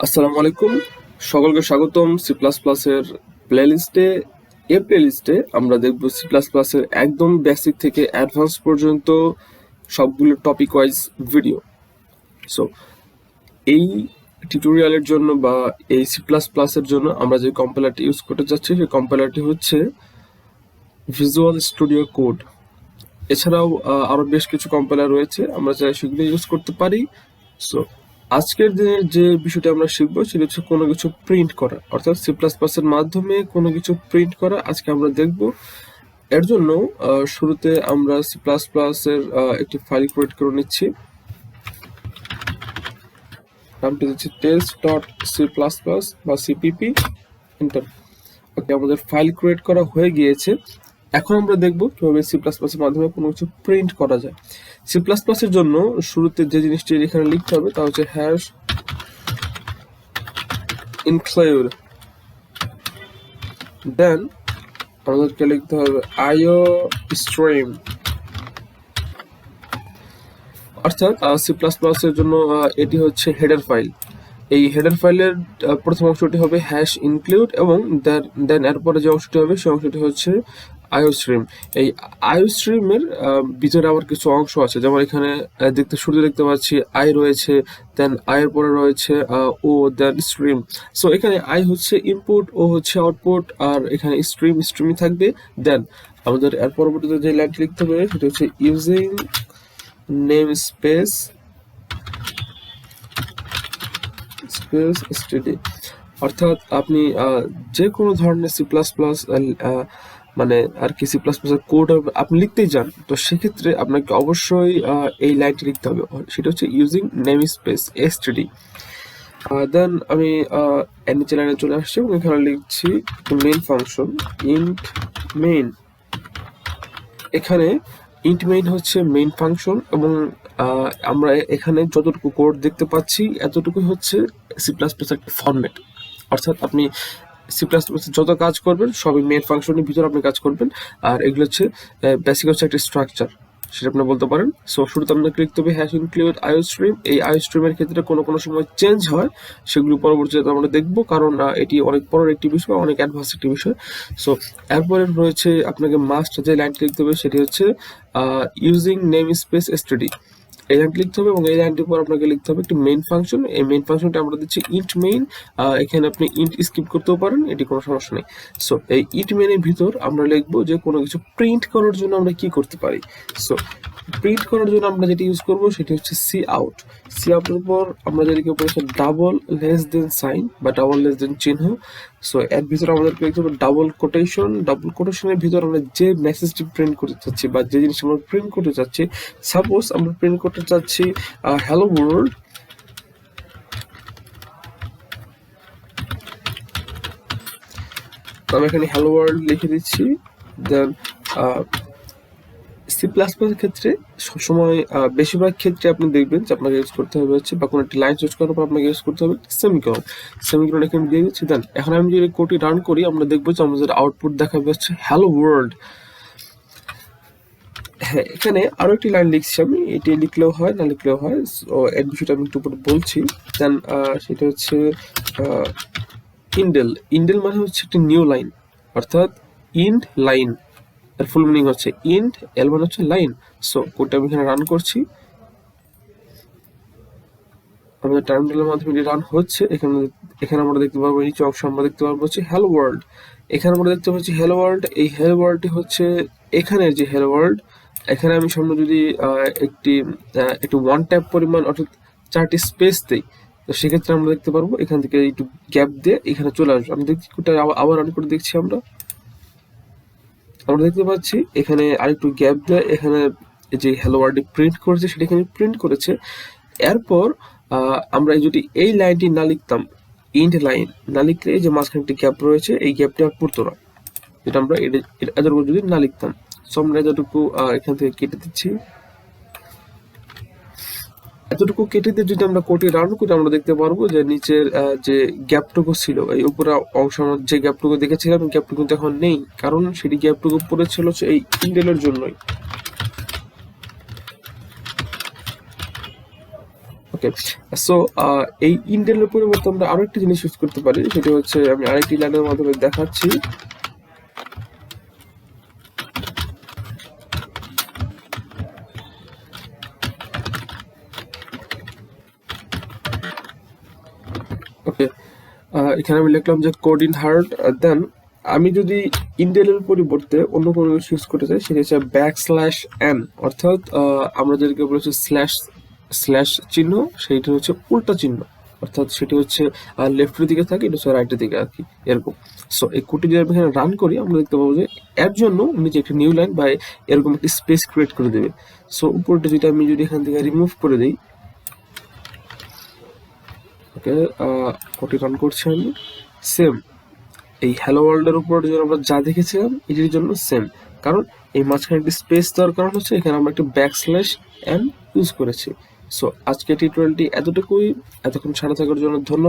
আসসালামু আলাইকুম, সকলকে স্বাগতম সি প্লাস প্লাসের প্লেলিস্টে। এই প্লেলিস্টে আমরা দেখব সি প্লাস প্লাসের একদম বেসিক থেকে অ্যাডভান্স পর্যন্ত সবগুলো টপিক ওয়াইজ ভিডিও। সো এই টিউটোরিয়ালের জন্য বা এই সি প্লাস প্লাসের জন্য আমরা যে কম্পাইলারটি ইউজ করতে যাচ্ছি সেই কম্পাইলারটি হচ্ছে ভিজুয়াল স্টুডিও কোড। এছাড়াও আরো বেশ কিছু কম্পাইলার রয়েছে, আমরা চাই সেগুলো ইউজ করতে পারি। সো আজকের দিনের যে বিষয়টা আমরা শিখবো সেটা হচ্ছে কোনো কিছু প্রিন্ট করা, অর্থাৎ সি প্লাস প্লাস এর মাধ্যমে কোনো কিছু প্রিন্ট করা আজকে আমরা দেখব। এর জন্য শুরুতে আমরা সি প্লাস প্লাস এর একটি ফাইল ক্রিয়েট করে নিচ্ছি। নামটি দিচ্ছি test.c++ বা সিপিপি, এন্টার। ওকে, আমাদের ফাইল ক্রিয়েট করা হয়ে গিয়েছে। এখন আমরা দেখব কিভাবে সি প্লাস প্লাস এর মাধ্যমে কোনো কিছু প্রিন্ট করা যায়। সি প্লাস প্লাস এর জন্য শুরুতে যে জিনিসটি এখানে লিখতে হবে তা হচ্ছে হ্যাশ ইনক্লুড, দেন আমাদেরকে লিখতে হবে IOStream, অর্থাৎ সি প্লাস প্লাস এর জন্য এটি হচ্ছে হেডার ফাইল। এই হেডার ফাইলের প্রথম অংশটি হবে হ্যাশ ইনক্লুড এবং দেন এরপরে যে অংশটি হবে সেই অংশটি হচ্ছে IOStream। এই IOStream এর ভিতরে আবার কিছু অংশ আছে, যেমন এখানে শুরুতে দেখতে পাচ্ছি আই রয়েছে, দেন আই এর পরে রয়েছে ও, দেন স্ট্রিম। সো এখানে আই হচ্ছে ইনপুট, ও হচ্ছে আউটপুট, আর এখানে স্ট্রিমই থাকবে। দেন আমাদের এর পরবর্তীতে যে লাইনটি লিখতে হবে সেটা হচ্ছে ইউজিং নেম স্পেস std, অর্থাৎ আপনি যে কোনো ধরনের সি প্লাস প্লাস মানে আর কি সি প্লাস প্লাস এর কোড আপনি লিখতেই যান, তো সেক্ষেত্রে আপনাকে অবশ্যই এই লাইনটি লিখতে হবে, সেটা হচ্ছে ইউজিং নেম স্পেস std। দেন আমি নিচে লাইনে চলে আসছি এবং এখানে লিখছি মেইন ফাংশন ইন্ট মেইন। এখানে ইন্ট মেইন হচ্ছে মেইন ফাংশন এবং আমরা এখানে যতটুকু কোড দেখতে পাচ্ছি এতটুকুই হচ্ছে সি প্লাস প্লাস একটা ফরম্যাট, অর্থাৎ আপনি সি প্লাস প্লাস যত কাজ করবেন সবই মেইন ফাংশনের ভিতরে আপনি কাজ করবেন। আর এগুলো হচ্ছে বেসিক হচ্ছে একটা স্ট্রাকচার, সেটা আপনি বলতে পারেন। সো শুরুতে আপনাকে লিখতে হবে হ্যাশ ইনক্লুড IOStream। এই IOStream এর ক্ষেত্রে কোনো সময় চেঞ্জ হয়, সেগুলো পরবর্তীতে আমরা দেখবো, কারণ এটি অনেক পরের একটি বিষয়, অনেক অ্যাডভান্স একটি বিষয়। সো এরপরে রয়েছে আপনাকে মাস্ট যে লাইনটি লিখতে হবে সেটি হচ্ছে ইউজিং নেম স্পেস std। এই লাইনটি লিখতে হবে এবং এই লাইনটির পর আপনাকে লিখতে হবে একটি মেইন ফাংশন। এই মেইন ফাংশনটা আমরা দিচ্ছি ইন্ট মেইন। এখানে আপনি ইন্ট স্কিপ করতেও পারেন, এটি কোনো সমস্যা নেই। সো এই ইন্ট মেইনের ভিতর আমরা লিখবো যে কোনো কিছু প্রিন্ট করার জন্য আমরা কি করতে পারি। সো প্রিন্ট করার জন্য আমরা যেটি ইউজ করবো সেটি হচ্ছে সি আউট। সি আউটের পর আমরা যেটিকে বলেছি ডাবল লেস দেন সাইন বা ডাবল লেস দেন চিহ্ন। সো এর ভিতরে আমাদেরকে লিখতে হবে ডাবল কোটেশন। ডাবল কোটেশনের ভিতর আমরা যে মেসেজটি প্রিন্ট করতে চাচ্ছি বা যে জিনিস আমরা প্রিন্ট করতে চাচ্ছি, সাপোজ আমরা প্রিন্ট করতে চাচ্ছি হ্যালো ওয়ার্ল্ড, আমি এখানে হ্যালো ওয়ার্ল্ড লিখে দিচ্ছি। দেন সি প্লাস প্লাস এর ক্ষেত্রে সবসময় বেশিরভাগ ক্ষেত্রে আপনি দেখবেন যে আপনাকে ইউজ করতে হবে হচ্ছে, বা কোনো একটি লাইন ইউজ করার পর আপনাকে ইউজ করতে হবে সেমিকোলন। সেমিকোলন এখানে দিয়ে দিচ্ছি। দেন এখন আমি যদি কোডটি রান করি আমরা দেখবো যে আমাদের আউটপুট দেখাবে হচ্ছে হ্যালো ওয়ার্ল্ড। হ্যাঁ, এখানে আরো একটি লাইন লিখছি আমি, এটি লিখলেও হয় না লিখলেও হয়, এর বিষয়টা আমি একটু পরে বলছি। দেন সেটা হচ্ছে ইন্ডেল। ইন্ডেল মানে হচ্ছে একটি নিউ লাইন, অর্থাৎ ইন্ড লাইন এর ফুল মিনিং হচ্ছে ইন্ট, এল মানে হচ্ছে লাইন। সো কোডটা আমি এখানে রান করছি, আমাদের টার্মিনালের মাধ্যমে এটি রান হচ্ছে। এখানে আমরা দেখতে পারবো নিচে অংশ আমরা দেখতে পারবো হচ্ছে হ্যালো ওয়ার্ল্ড। এখানে আমরা দেখতে পাচ্ছি হ্যালো ওয়ার্ল্ড। এই হ্যালো ওয়ার্ল্ডটি হচ্ছে এখানের যে হ্যালো ওয়ার্ল্ড। এখানে আমি সামনে যদি একটু ওয়ান ট্যাপ পরিমাণ অর্থাৎ 4টি স্পেস দেই, তো সেক্ষেত্রে আমরা দেখতে পারবো এখান থেকে একটু গ্যাপ দিয়ে এখানে চলে আসবে। আমি দেখছি কোডটা আবার রান করে দেখছি, আমরা দেখতে পাচ্ছি এখানে আরেকটু গ্যাপ দেয়, এখানে যে হ্যালো ওয়ার্ল্ডটি প্রিন্ট করেছে সেটা এখানে প্রিন্ট করেছে। এরপর আমরা যদি এই লাইনটি না লিখতাম, ইন্ট লাইন না লিখলে এই যে মাঝখানে একটি গ্যাপ রয়েছে, এই গ্যাপটি আর পড়তো না, যেটা আমরা এতটুকু যদি না লিখতাম। সো আমরা এতটুকু এখান থেকে কেটে দিচ্ছি। এতটুকু কেটে দিয়ে যদি আমরা কোডটি রান করি আমরা দেখতে পারবো যে নিচের যে গ্যাপটুকু ছিল, এই উপরে অংশ যে গ্যাপটুকু দেখেছিলাম গ্যাপটুকু কিন্তু এখন নেই, কারণ সেটি গ্যাপটুকু পড়েছিল এই ইন্ডেলের জন্যই। ওকে, সো এই ইন্টেলের পরিবর্তে আমরা আরো একটি জিনিস ইউজ করতে পারি, সেটা হচ্ছে আমি আরেকটি লাইনের মাধ্যমে দেখাচ্ছি। ওকে, এখানে আমি লিখলাম যে কোড ইন হার্ড, দেন আমি যদি ইন্টেলের পরিবর্তে অন্য কোনো কিছু ইউজ করতে চাই, সেটা হচ্ছে \n, অর্থাৎ আমরা যেটাকে বলেছি স্ল্যাশ চিহ্ন, সেইটা হচ্ছে উল্টা চিহ্ন, অর্থাৎ সেটি হচ্ছে লেফটের দিকে থাকে, এটা হচ্ছে রাইটের দিকে আর কি, এরকম। সো এই কোডটি যদি আমি এখানে রান করি, আমরা দেখতে পাবো যে এর জন্য নিচে একটি নিউ লাইন বা এরকম একটি স্পেস ক্রিয়েট করে দেবে। সো উপরটা আমি যদি এখান থেকে রিমুভ করে দিই, ওকে, কোডটি রান করছি আমি, সেম এই হ্যালো ওয়ার্ল্ডের উপর যখন আমরা যা দেখেছিলাম এটির জন্য সেম, কারণ এই মাঝখানে একটি স্পেস দেওয়ার কারণ হচ্ছে এখানে আমরা একটি \n ইউজ করেছি। সো আজকে টিউটোরিয়ালটি এতটুকুই। এতক্ষণ সাথে থাকার জন্য ধন্যবাদ।